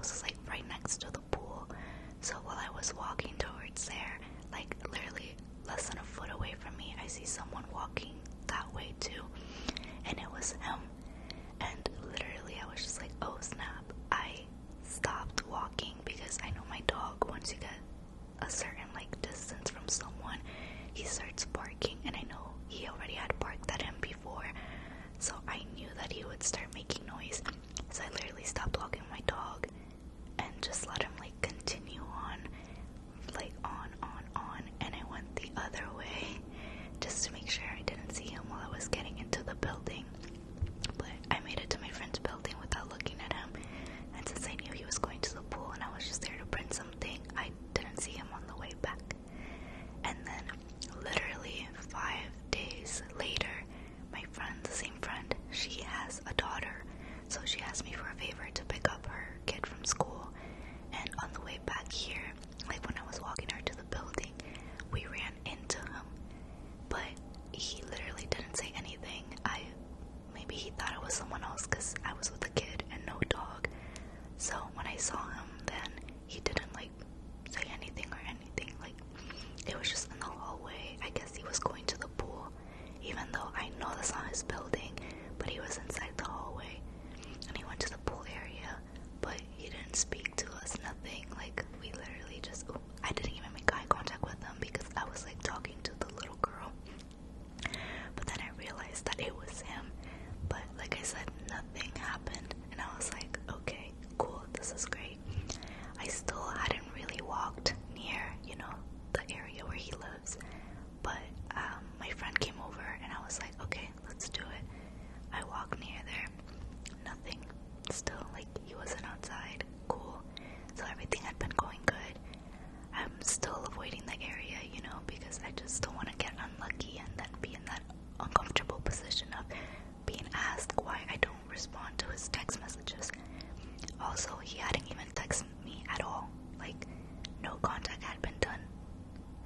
house is like right next to the pool. So while I was walking towards there, like literally less than a foot away from me, I see someone walking that way too, and it was him. And literally I was just like, oh snap. I stopped walking because I know my dog, once you get a certain like distance from someone, he starts barking, and I know he already had barked at him before, so I knew that he would start making noise. So I literally stopped walking my dog and just let him like continue on, like on, and I went the other way just to make sure I didn't see him while I was getting into the building. But I made it to my friend's building without looking at him, and since I knew he was going to the pool and I was just there to print something, I didn't see him on the way back. And then literally 5 days later, my friend, the same friend, she has a daughter, so she asked me for a favor to pick up her kid from school. And on the way back here, like when I was walking her to the building, we ran into him, but he literally didn't say anything. Maybe he thought it was someone else because I was with a kid and no dog. So when I saw him, then he didn't like say anything or anything. Like, it was just in the hallway. I guess he was going to the pool, even though I know that's not his building, but he was inside the hallway, and he went to the pool area, but he didn't speak to us, nothing. Like, we literally just, I didn't even make eye contact with him because I was like talking to the little girl. But then I realized that it was him, but like I said, nothing happened, and I was like, okay, cool, this is great. I still hadn't really walked near, the area where he lives, but my friend came over and I was like, okay, let's do it. I walked near there, nothing, still, like, he wasn't outside, cool. So everything had been going good. I'm still avoiding the area, because I just don't want to get unlucky and then be in that uncomfortable position of being asked why I don't respond to his text messages. Also, he hadn't even texted me at all. Like, no contact had been done.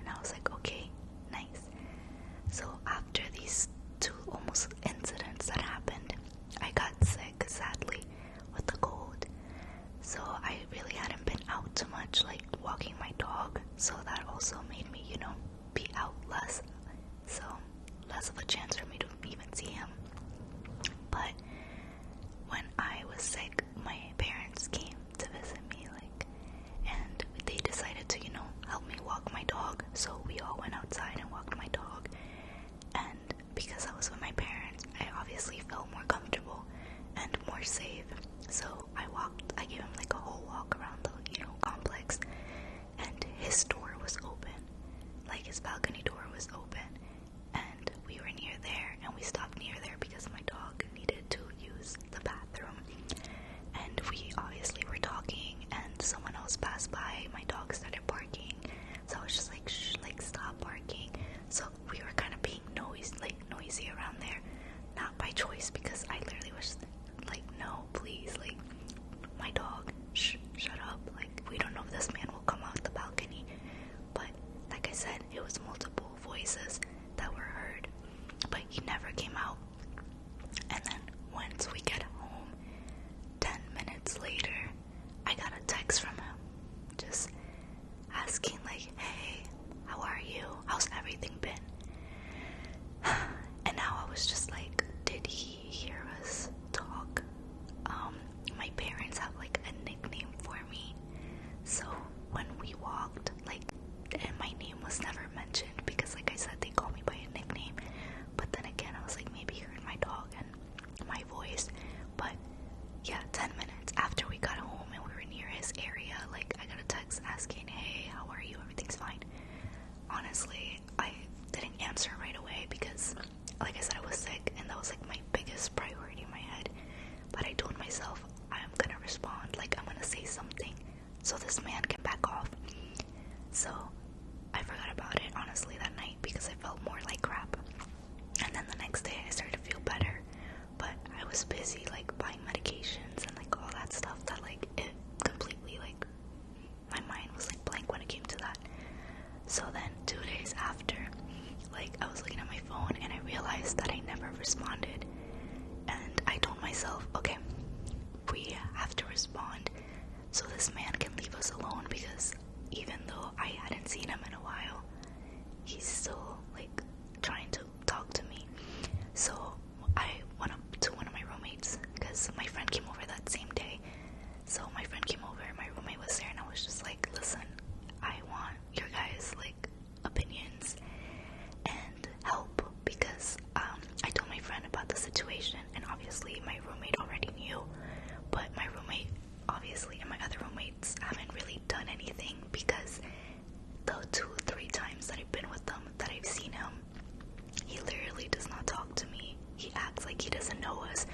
And I was like, okay, nice. So after these 2 almost incidents that happened, I got sick, sadly, with a cold. So I really hadn't been out too much, like walking my dog. So that also made me, be out less. So less of a chance for me to even see him. But when I was sick, my parents came to visit me, and they decided to, help me walk my dog. So we all went outside and walked my dog. And because I was with my parents, I obviously felt more comfortable and more safe. So I gave him like a whole walk around the, complex, and his door was open. Like, his balcony door was open. And we were near there, and we stopped near there because my dog needed to use the bathroom. And we obviously were talking, and someone else passed by. My dog started barking, so I was just like, shh, like, stop barking. So we were kind of being noisy around there, not by choice, because I literally was just like, no, please, like, my dog, shut up. Like, we don't know if this man will come out the balcony. But like I said, it was multiple voices that were heard, but he never came out. And then once we get home, 10 minutes later, I got a text from him, just asking like, hey, how are you? How's everything been? And now I was just like, did he hear us talk? My parents have like a nickname for me, so when we walked, like, and my name was never mentioned because, like I said, they call me by a nickname. But then again, I was like, maybe he heard my dog and my voice. But yeah, 10 minutes after we got home and we were near his area, like, I got a text asking, hey, how are you? Everything's fine. Honestly, I didn't answer right away because, like I said, I was sick, and that was like my biggest priority in my head. But I told myself, I'm gonna respond, like, I'm gonna say something so this man can back off. So I forgot about it, honestly, that night because I felt more like crap. And then the next day I started to feel better, but I was busy, like, buying medications and like all that stuff that, like, it completely, like, my mind was like blank when it came to that. So then 2 days after, like, I was looking at my phone and I realized that I never responded. And I told myself, okay, we have to respond so because even though I hadn't seen him in a while, he's still like trying to talk to me. So I went up to one of my roommates because my friend came over that same day. So my friend came over, my roommate was there, and I was just like, listen, I want your guys like opinions and help, because I told my friend about the situation, and obviously my roommate already knew, but my roommate obviously and my other roommates haven't really done anything, because the 2-3 times that I've been with them, that I've seen him, he literally does not talk to me. He acts like he doesn't know us.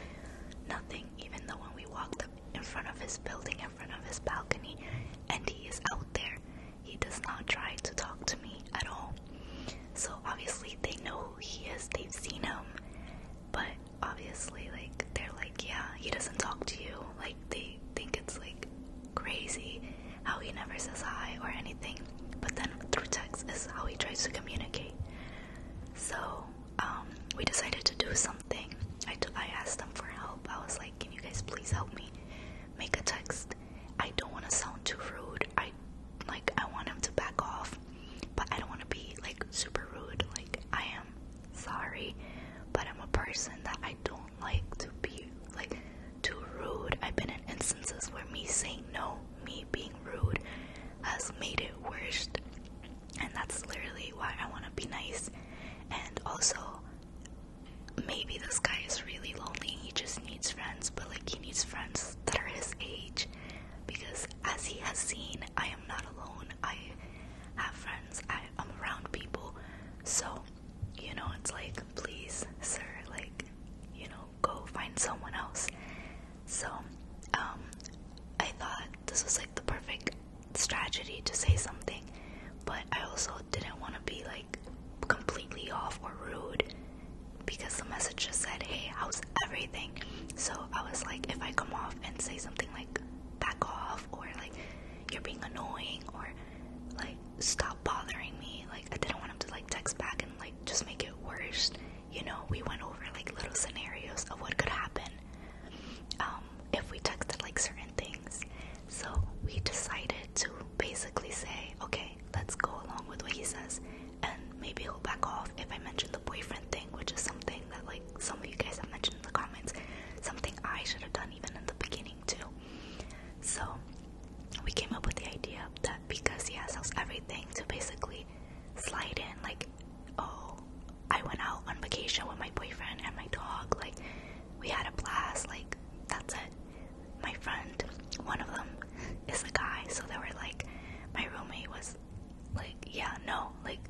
Nothing. Even though when we walked up in front of his building, in front of his balcony, and he is out there, he does not try to talk to me at all. So obviously they know who he is, they've seen him, but obviously like they're like, yeah, he doesn't talk to you. Like they think it's like crazy how he never says hi or anything, but then through text is how he tries to communicate. So we decided to do something. I asked them for help. I was like, can you guys please help me make a text? I don't want to sound too rude. I want him to back off, but I don't want to be like super rude. Like, I am sorry, but I'm a person that I don't like to be like too rude. I've been in instances where me saying no, me being rude, has made it worse, and that's literally why I want to be nice. And also, maybe this guy is really lonely, he just needs friends, but like he needs friends that are his age, because as he has seen, I am not alone. I have friends, I'm around people, so, you know, it's like, please, sir, like, you know, go find someone else. So, I thought this was like the perfect strategy to say something, but I also didn't want to be like completely off or rude, because the message just said, hey, how's everything? So I was like, if I come off and say something like back off, or like you're being annoying, or like stop bothering me, like I didn't want him to like text back and like just make it worse. You know, we went over like little scenarios of what could happen if we texted like certain things. So we decided to basically say, okay, let's go along with what he says, and maybe he'll back off if I mention the boyfriend thing, which is something that like some of you guys have mentioned in the comments, something I should have done even in the beginning too. So we came up with the idea that because he has everything, to basically slide in like, oh, I went out on vacation with my boyfriend and my dog, like we had a blast, like that's it. My friend, one of them is a guy, so they were like, my roommate was like, yeah, no, like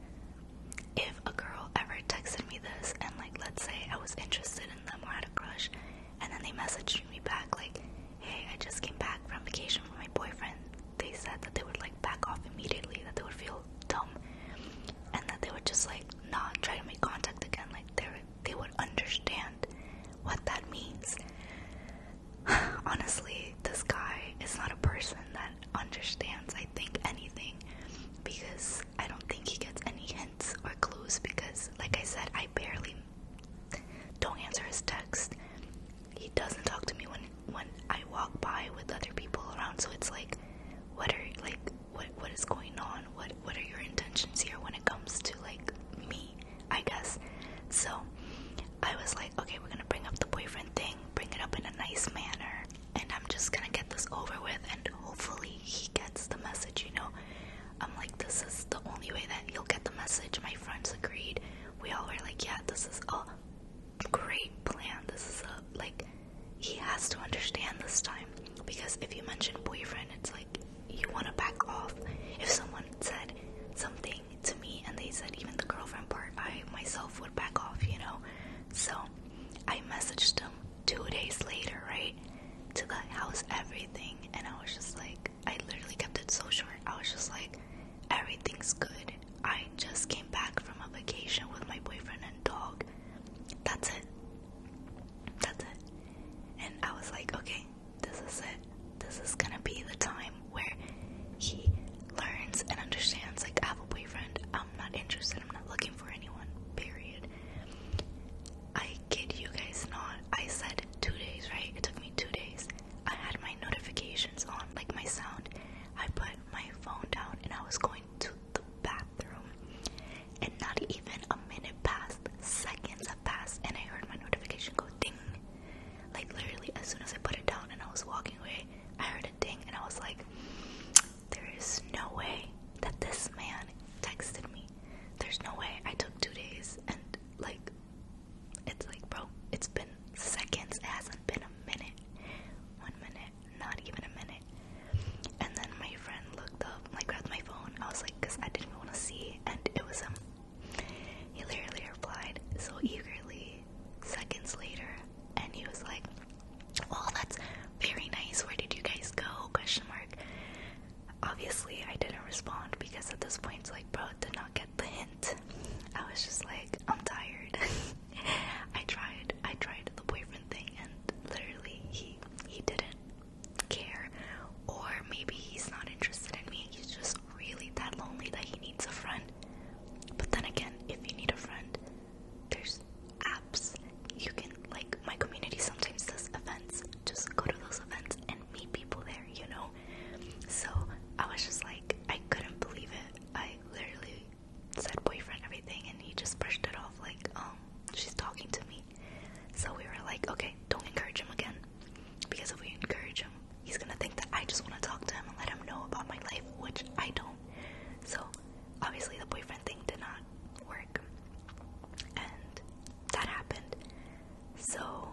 if a girl ever texted me this, and like let's say I was interested in them or had a crush, and then they messaged me back like, hey, I just came back from vacation with my boyfriend, they said that they would like back off immediately, that they would feel dumb, and that they would just like not try to make contact again, like they would understand what that means. Honestly, this guy is not a person that understands, I think, anything, because I don't think he gets any hints or clues, because like I said, I barely don't answer his text. He doesn't talk to me when I walk by with other people around, so it's like, what is going on? What are your intentions here when it comes to like me, I guess. So I was like, okay, we're gonna bring up the boyfriend thing, bring it up in a nice manner, and I'm just gonna get this over with, and hopefully he gets the message, you know. I'm like, this is the only way that he'll get the message. My friends agreed. We all were like, yeah, this is a great plan. This is like, he has to understand this time, because if you mention boyfriend, it's respond because at this point, it's like, bro, did not get the hint. I was just like, I'm tired. I tried the boyfriend thing, and literally he didn't care, or maybe he's not interested in me. He's just really that lonely that he needs a friend. But then again, if you need a friend, there's apps. You can, like, my community sometimes does events. Just go to those events and meet people there, you know? So I was just like, I couldn't believe it. I literally said boyfriend, everything, and he just brushed it off like, she's talking to me. So we were like, okay, don't encourage him again. Because if we encourage him, he's gonna think that I just want to talk to him and let him know about my life, which I don't. So obviously the boyfriend thing did not work. And that happened. So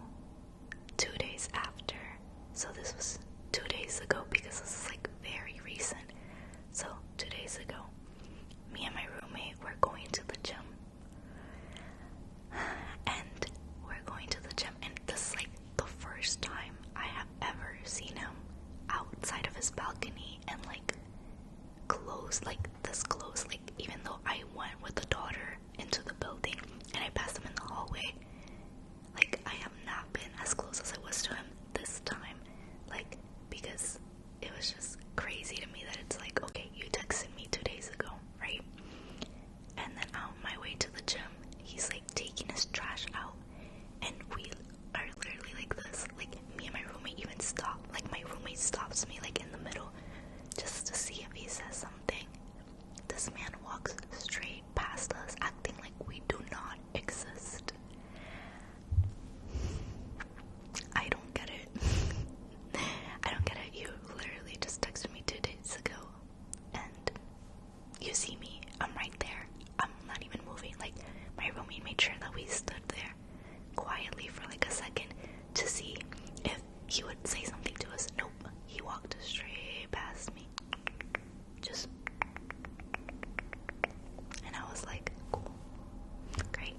2 days after, so this was 2 days ago because this is like very recent. So 2 days ago, me and my roommate were going to the gym. And we're going to the gym, and this is like the first time I have ever seen him outside of his balcony and like close, like this close. Like, even though I went with the daughter into the building and I passed him in the hallway, like, I have not been as close as I was to him this time. Like, because it was just crazy to me that it's like, okay, you texted me 2 days ago, right? And then on my way to the gym, he's like taking his trash out, and we are literally like this. Like, me and my roommate even stop. Like, my roommate stops me like in the middle just to see if he says something. This man walks straight past us, acting like we do not exist. I don't get it. I don't get it. You literally just texted me 2 days ago, and you see me. I'm right there. I'm not even moving. Like, my roommate made sure that we stood there quietly for like a second to see if he would say something to us. Nope. He walked straight past me. Just. And I was like, cool. Great.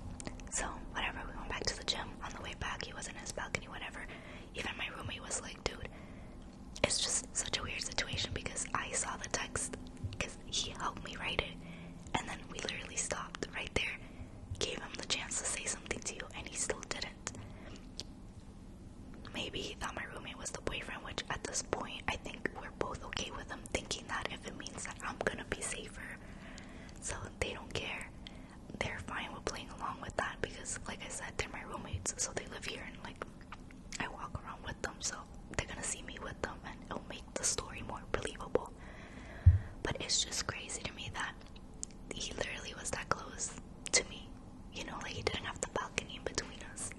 So, whatever. We went back to the gym. On the way back, he was in his balcony, whatever. Even my roommate was like, dude, it's just such a weird situation because I saw the text because he helped me write it. And then we literally stopped right there, gave him the chance to say something to you, and he still didn't. Maybe he thought my roommate was the boyfriend, which at this point, I think we're both okay with him thinking that if it means that I'm gonna be safer. So they don't care. They're fine with playing along with that because, like I said, they're my roommates, so they live here and, like, I walk around with them, so they're gonna see me with them and it'll make the story more believable. But it's just crazy to me that he literally was that close to me, you know, like he didn't have the balcony in between us,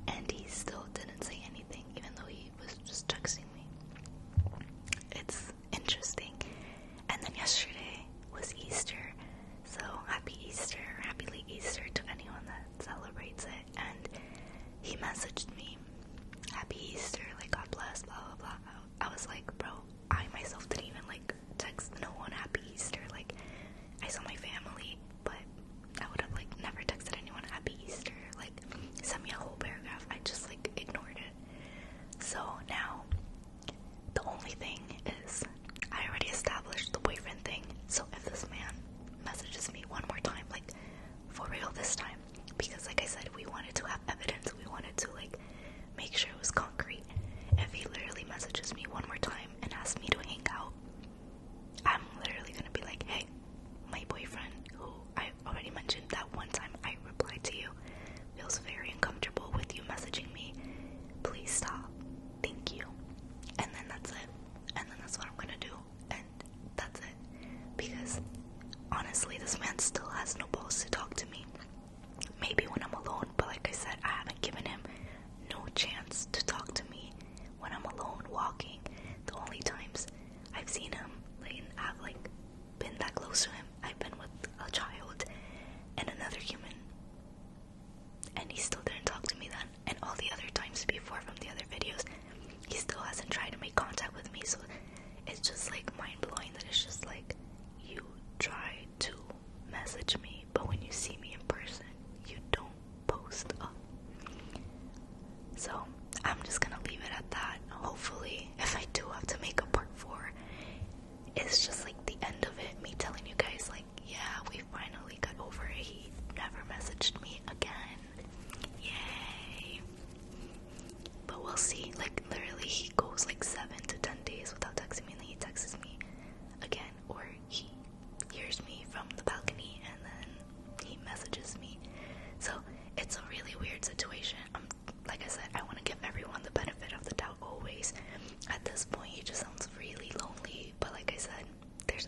and he still didn't say anything even though he was just texting me. It's interesting. And then yesterday was Easter, so happy Easter, happy late Easter to anyone that celebrates it. And he messaged me, happy Easter, like, God bless, blah blah blah. I was like, bro, I myself didn't even like text no one happy Easter. Like, I saw my family, but I would have like never texted anyone happy Easter. Like, send me a whole paragraph. I just like ignored it. So now the only thing is I already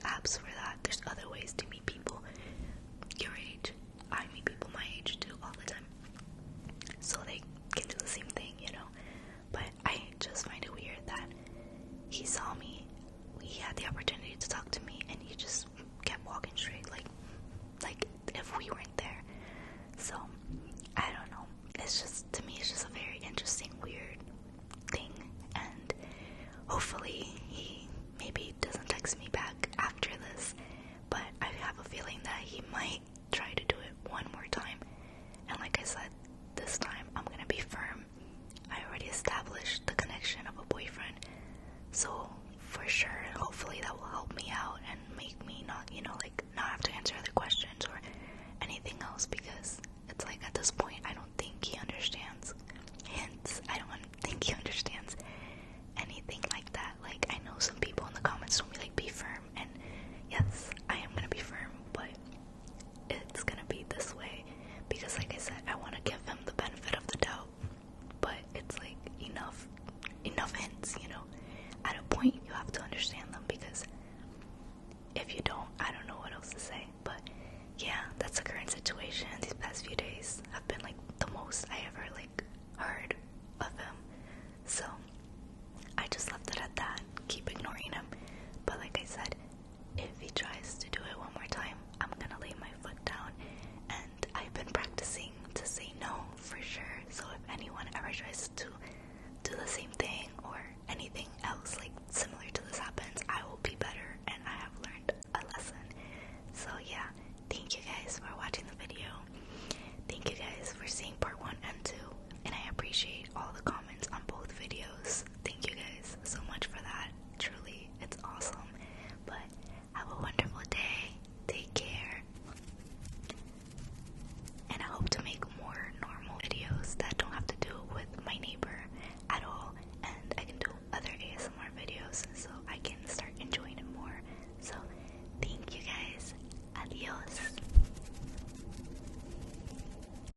apps for that. There's other ways to meet people your age. I meet people my age too all the time, so they can do the same thing, you know. But I just find it weird that he saw me, he had the opportunity to talk to me, and he just kept walking straight, like if we weren't there. So I don't know. It's just, to me, it's just a very interesting, weird thing, and hopefully he maybe doesn't text me back after this, but I have a feeling that he might try to do it one more time. And like I said, this time I'm gonna be firm. I already established the connection of a boyfriend, so for sure, hopefully that will help me out and make me not, you know, like, not have to answer other questions or anything else, because it's like, at this point, I don't think he understands hints. I don't think he understands anything like that. Like, I know some people in the comments told me, like, be firm, and yes, I am gonna be firm, but it's gonna be this way, because like I said, I want to give him the benefit of the doubt, but it's like, enough hints, you know. At a point, you have to understand them, because if you don't, I don't know what else to say. But yeah, that's the current situation. These past few days have been like the most I ever